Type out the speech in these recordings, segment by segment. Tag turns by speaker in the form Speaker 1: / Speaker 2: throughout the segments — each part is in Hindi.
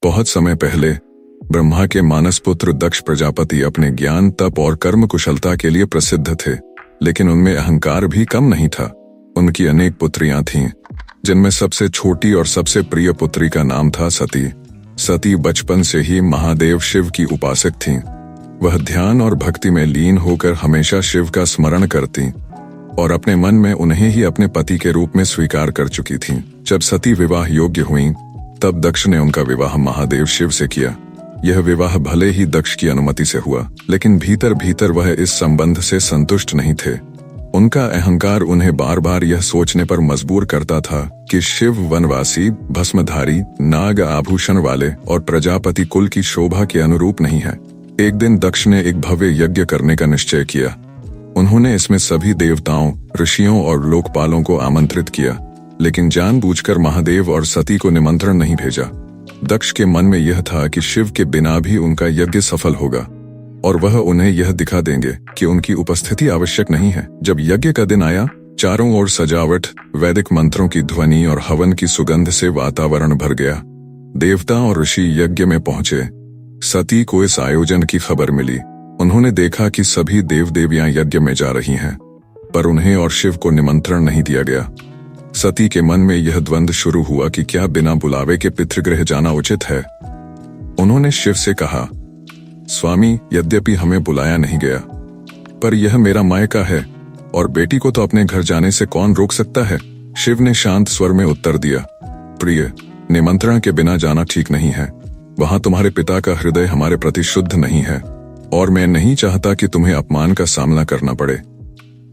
Speaker 1: बहुत समय पहले ब्रह्मा के मानस पुत्र दक्ष प्रजापति अपने ज्ञान, तप और कर्म कुशलता के लिए प्रसिद्ध थे, लेकिन उनमें अहंकार भी कम नहीं था। उनकी अनेक पुत्रियां थीं, जिनमें सबसे छोटी और सबसे प्रिय पुत्री का नाम था सती। सती बचपन से ही महादेव शिव की उपासक थीं। वह ध्यान और भक्ति में लीन होकर हमेशा शिव का स्मरण करती और अपने मन में उन्हें ही अपने पति के रूप में स्वीकार कर चुकी थीं। जब सती विवाह योग्य हुईं, तब दक्ष ने उनका विवाह महादेव शिव से किया। यह विवाह भले ही दक्ष की अनुमति से हुआ, लेकिन भीतर भीतर वह इस संबंध से संतुष्ट नहीं थे। उनका अहंकार उन्हें बार बार यह सोचने पर मजबूर करता था कि शिव वनवासी, भस्मधारी, नाग आभूषण वाले और प्रजापति कुल की शोभा के अनुरूप नहीं है। एक दिन दक्ष ने एक भव्य यज्ञ करने का निश्चय किया। उन्होंने इसमें सभी देवताओं, ऋषियों और लोकपालों को आमंत्रित किया, लेकिन जानबूझकर महादेव और सती को निमंत्रण नहीं भेजा। दक्ष के मन में यह था कि शिव के बिना भी उनका यज्ञ सफल होगा और वह उन्हें यह दिखा देंगे कि उनकी उपस्थिति आवश्यक नहीं है। जब यज्ञ का दिन आया, चारों ओर सजावट, वैदिक मंत्रों की ध्वनि और हवन की सुगंध से वातावरण भर गया। देवता और ऋषि यज्ञ में पहुंचे। सती को इस आयोजन की खबर मिली। उन्होंने देखा कि सभी देव देवियां यज्ञ में जा रही हैं, पर उन्हें और शिव को निमंत्रण नहीं दिया गया। सती के मन में यह द्वंद्व शुरू हुआ कि क्या बिना बुलावे के पितृगृह जाना उचित है। उन्होंने शिव से कहा, स्वामी, यद्यपि हमें बुलाया नहीं गया, पर यह मेरा मायका है और बेटी को तो अपने घर जाने से कौन रोक सकता है। शिव ने शांत स्वर में उत्तर दिया, प्रिय, निमंत्रण के बिना जाना ठीक नहीं है। वहां तुम्हारे पिता का हृदय हमारे प्रति शुद्ध नहीं है और मैं नहीं चाहता कि तुम्हें अपमान का सामना करना पड़े।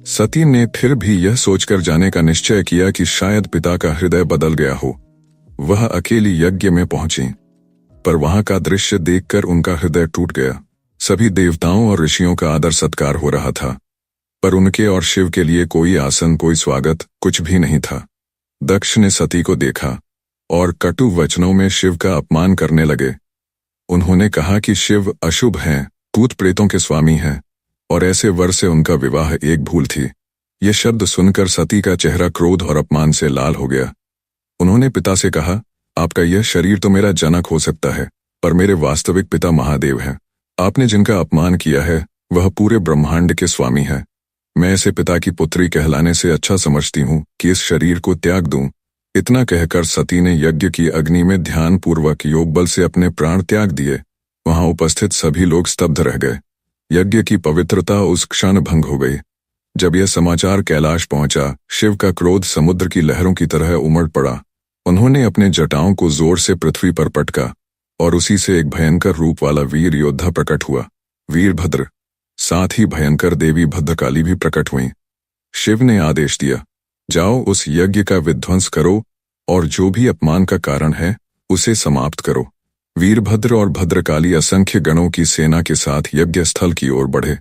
Speaker 1: सती ने फिर भी यह सोचकर जाने का निश्चय किया कि शायद पिता का हृदय बदल गया हो। वह अकेली यज्ञ में पहुंची, पर वहां का दृश्य देखकर उनका हृदय टूट गया। सभी देवताओं और ऋषियों का आदर सत्कार हो रहा था, पर उनके और शिव के लिए कोई आसन, कोई स्वागत, कुछ भी नहीं था। दक्ष ने सती को देखा और कटु वचनों में शिव का अपमान करने लगे। उन्होंने कहा कि शिव अशुभ हैं, भूत प्रेतों के स्वामी हैं और ऐसे वर से उनका विवाह एक भूल थी। ये शब्द सुनकर सती का चेहरा क्रोध और अपमान से लाल हो गया। उन्होंने पिता से कहा, आपका यह शरीर तो मेरा जनक हो सकता है, पर मेरे वास्तविक पिता महादेव हैं। आपने जिनका अपमान किया है वह पूरे ब्रह्मांड के स्वामी है। मैं इसे पिता की पुत्री कहलाने से अच्छा समझती हूँ कि इस शरीर को त्याग दूं। इतना कहकर सती ने यज्ञ की अग्नि में ध्यानपूर्वक योग बल से अपने प्राण त्याग दिए। वहां उपस्थित सभी लोग स्तब्ध रह गए। यज्ञ की पवित्रता उस क्षण भंग हो गई। जब यह समाचार कैलाश पहुंचा, शिव का क्रोध समुद्र की लहरों की तरह उमड़ पड़ा। उन्होंने अपने जटाओं को जोर से पृथ्वी पर पटका और उसी से एक भयंकर रूप वाला वीर योद्धा प्रकट हुआ, वीरभद्र। साथ ही भयंकर देवी भद्रकाली भी प्रकट हुई। शिव ने आदेश दिया, जाओ उस यज्ञ का विध्वंस करो और जो भी अपमान का कारण है उसे समाप्त करो। वीरभद्र और भद्रकाली असंख्य गणों की सेना के साथ यज्ञ स्थल की ओर बढ़े।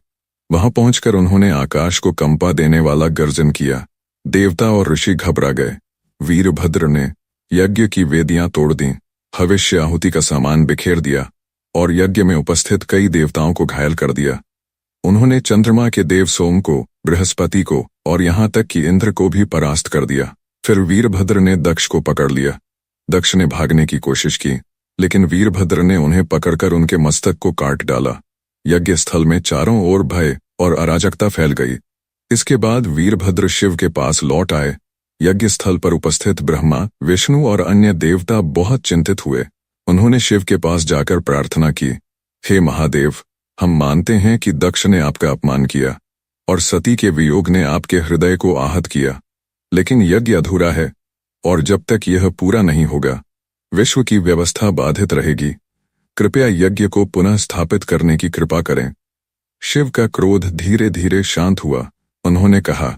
Speaker 1: वहां पहुंचकर उन्होंने आकाश को कंपा देने वाला गर्जन किया। देवता और ऋषि घबरा गए। वीरभद्र ने यज्ञ की वेदियां तोड़ दी, भविष्य आहुति का सामान बिखेर दिया और यज्ञ में उपस्थित कई देवताओं को घायल कर दिया। उन्होंने चंद्रमा के देव सोम को, बृहस्पति को और यहां तक कि इंद्र को भी परास्त कर दिया। फिर वीरभद्र ने दक्ष को पकड़ लिया। दक्ष ने भागने की कोशिश की, लेकिन वीरभद्र ने उन्हें पकड़कर उनके मस्तक को काट डाला। यज्ञ स्थल में चारों ओर भय और अराजकता फैल गई। इसके बाद वीरभद्र शिव के पास लौट आए। यज्ञ स्थल पर उपस्थित ब्रह्मा, विष्णु और अन्य देवता बहुत चिंतित हुए। उन्होंने शिव के पास जाकर प्रार्थना की, हे महादेव, हम मानते हैं कि दक्ष ने आपका अपमान किया और सती के वियोग ने आपके हृदय को आहत किया, लेकिन यज्ञ अधूरा है और जब तक यह पूरा नहीं होगा विश्व की व्यवस्था बाधित रहेगी। कृपया यज्ञ को पुनः स्थापित करने की कृपा करें। शिव का क्रोध धीरे धीरे शांत हुआ। उन्होंने कहा,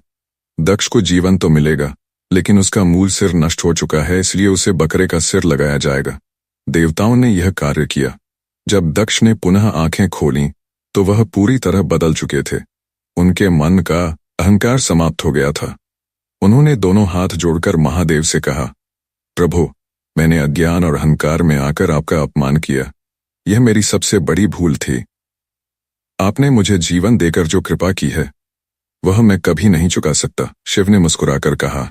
Speaker 1: दक्ष को जीवन तो मिलेगा, लेकिन उसका मूल सिर नष्ट हो चुका है, इसलिए उसे बकरे का सिर लगाया जाएगा। देवताओं ने यह कार्य किया। जब दक्ष ने पुनः आंखें खोलीं, तो वह पूरी तरह बदल चुके थे। उनके मन का अहंकार समाप्त हो गया था। उन्होंने दोनों हाथ जोड़कर महादेव से कहा, प्रभु, मैंने अज्ञान और अहंकार में आकर आपका अपमान किया। यह मेरी सबसे बड़ी भूल थी। आपने मुझे जीवन देकर जो कृपा की है वह मैं कभी नहीं चुका सकता। शिव ने मुस्कुराकर कहा,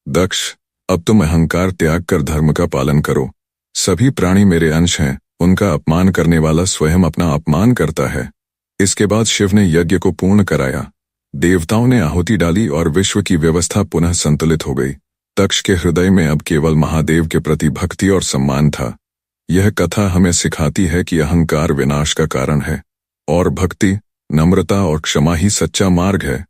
Speaker 1: दक्ष, अब तुम अहंकार त्याग कर धर्म का पालन करो। सभी प्राणी मेरे अंश हैं, उनका अपमान करने वाला स्वयं अपना अपमान करता है। इसके बाद शिव ने यज्ञ को पूर्ण कराया। देवताओं ने आहुति डाली और विश्व की व्यवस्था पुनः संतुलित हो गई। दक्ष के हृदय में अब केवल महादेव के प्रति भक्ति और सम्मान था। यह कथा हमें सिखाती है कि अहंकार विनाश का कारण है और भक्ति, नम्रता और क्षमा ही सच्चा मार्ग है।